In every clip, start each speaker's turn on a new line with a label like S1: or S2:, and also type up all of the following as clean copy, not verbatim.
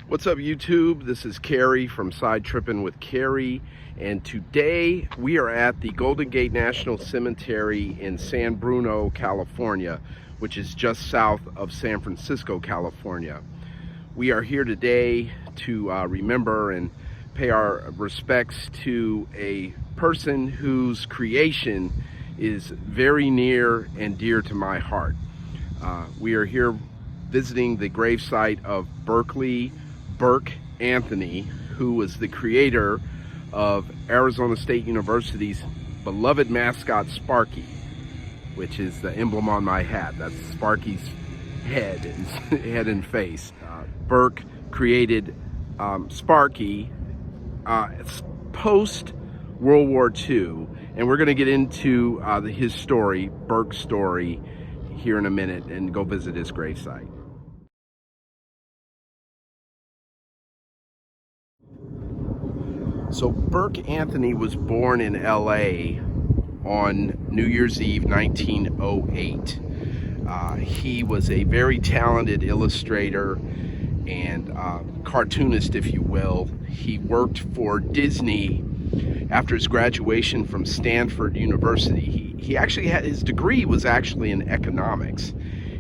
S1: What's up, YouTube? This is Carrie from Side Trippin' with Carrie, and today we are at the Golden Gate National Cemetery in San Bruno, California, which is just south of San Francisco, California. We are here today to remember and pay our respects to a person whose creation is very near and dear to my heart. We are here visiting the gravesite of Berkeley Berk Anthony, who was the creator of Arizona State University's beloved mascot Sparky, which is the emblem on my hat. That's Sparky's head and face. Berk created Sparky post World War II, and we're going to get into his story, Berk's story, here in a minute and go visit his gravesite. So Berk Anthony was born in LA on New Year's Eve 1908. He was a very talented illustrator and cartoonist, if you will. He worked for Disney after his graduation from Stanford University. He actually had, his degree was actually in economics.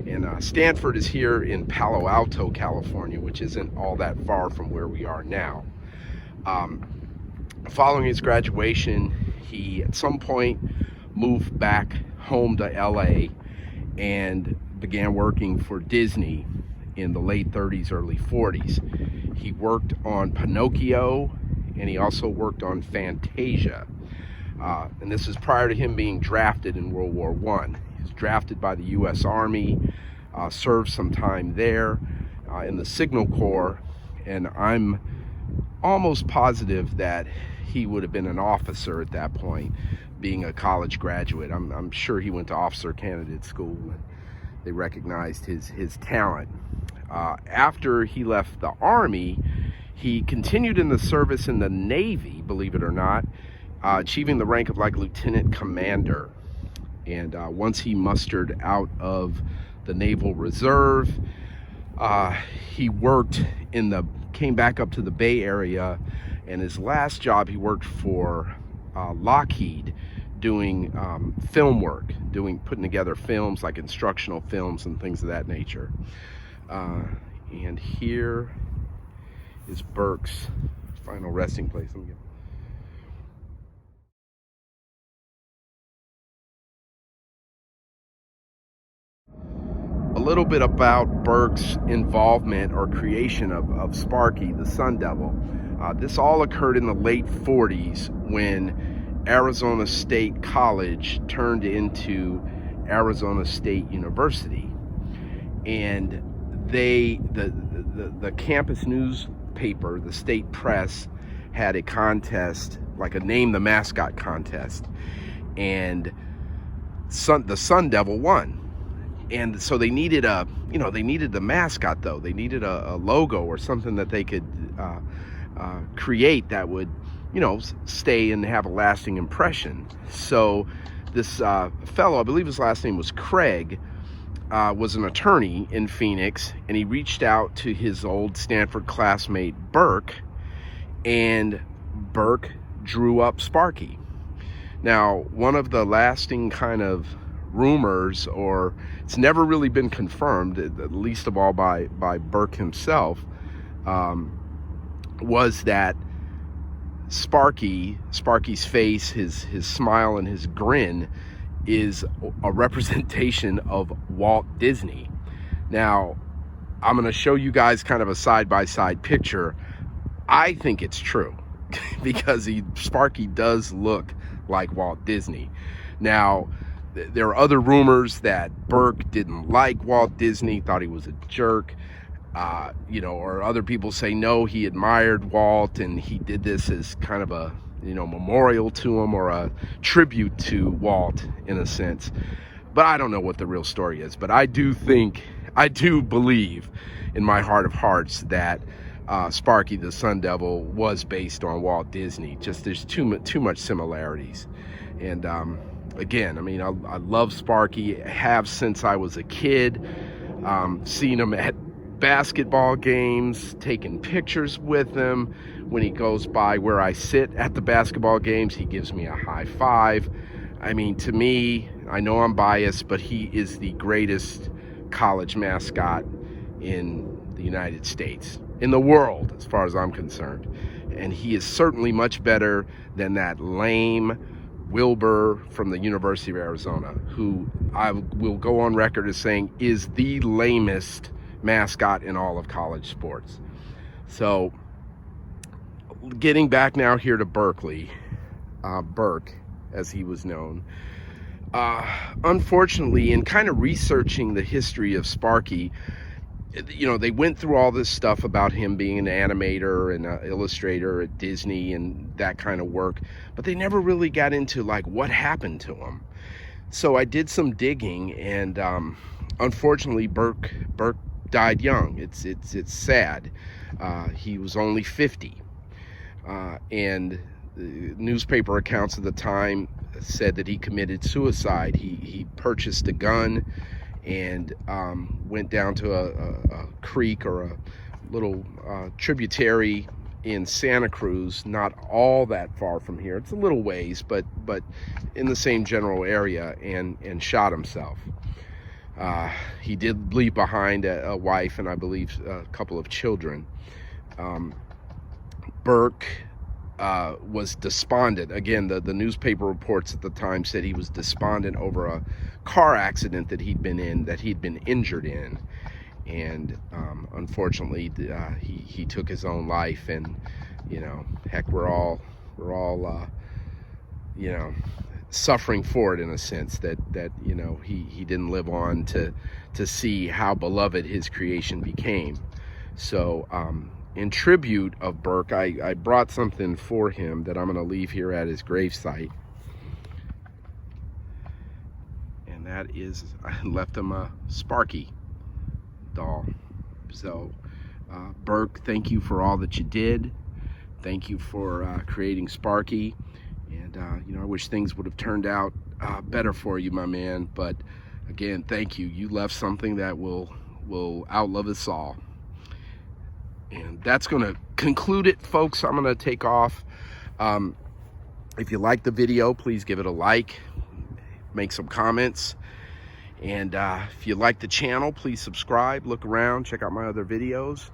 S1: And Stanford is here in Palo Alto, California, which isn't all that far from where we are now. Following his graduation, he at some point moved back home to LA and began working for Disney in the late 30s, early 40s. He worked on Pinocchio, and he also worked on Fantasia. And this is prior to him being drafted in World War I. He was drafted by the U.S. Army, served some time there in the Signal Corps, and I'm almost positive that he would have been an officer at that point, being a college graduate. I'm sure he went to officer candidate school and they recognized his talent. After he left the Army, he continued in the service in the Navy, believe it or not, achieving the rank of like lieutenant commander. And once he mustered out of the Naval Reserve, he worked came back up to the Bay Area, and his last job he worked for Lockheed doing film work, putting together films like instructional films and things of that nature. And here is Berk's final resting place. A little bit about Berk's involvement or creation of Sparky the Sun Devil. This all occurred in the late 40s when Arizona State College turned into Arizona State University, and the campus newspaper, the state press, had a contest, like a Name the Mascot contest, and the Sun Devil won. And so they needed they needed the mascot, though. They needed a logo or something that they could create that would, stay and have a lasting impression. So this fellow, I believe his last name was Craig, was an attorney in Phoenix, and he reached out to his old Stanford classmate, Berk, and Berk drew up Sparky. Now, one of the lasting kind of rumors, or it's never really been confirmed, at least of all by Berk himself, was that Sparky's face, his smile and his grin is a representation of Walt Disney. Now, I'm going to show you guys kind of a side-by-side picture. I think it's true because Sparky does look like Walt Disney. Now, there are other rumors that Berk didn't like Walt Disney, thought he was a jerk, or other people say no, he admired Walt and he did this as kind of a, memorial to him or a tribute to Walt in a sense. But I don't know what the real story is. But I do believe in my heart of hearts that Sparky the Sun Devil was based on Walt Disney. Just there's too much similarities. And again, I love Sparky. I have since I was a kid. Seen him at basketball games, taking pictures with him. When he goes by where I sit at the basketball games, he gives me a high five. I mean, to me, I know I'm biased, but he is the greatest college mascot in the United States, in the world, as far as I'm concerned. And he is certainly much better than that lame Wilbur from the University of Arizona, who I will go on record as saying is the lamest mascot in all of college sports. So, getting back now here to Berkeley, Berk, as he was known. Unfortunately, in kind of researching the history of Sparky, you know, they went through all this stuff about him being an animator and an illustrator at Disney and that kind of work, but they never really got into like what happened to him. So I did some digging, and unfortunately, Berk died young. It's sad. He was only 50, and newspaper accounts at the time said that he committed suicide. He purchased a gun and went down to a creek or a little tributary in Santa Cruz, not all that far from here. It's a little ways, but in the same general area, and shot himself. He did leave behind a wife and I believe a couple of children. Berk was despondent. Again, the newspaper reports at the time said he was despondent over a car accident that he'd been in, that he'd been injured in, and unfortunately he took his own life. And you know, heck, we're all you know, suffering for it in a sense that you know, he didn't live on to see how beloved his creation became. So in tribute of Berk, I brought something for him that I'm going to leave here at his gravesite. And that is, I left him a Sparky doll. So, Berk, thank you for all that you did. Thank you for creating Sparky. And, you know, I wish things would have turned out better for you, my man. But, again, thank you. You left something that will outlive us all. And that's going to conclude it, folks. I'm going to take off. If you like the video, please give it a like, make some comments. And if you like the channel, please subscribe, look around, check out my other videos.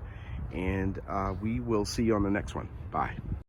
S1: And we will see you on the next one. Bye.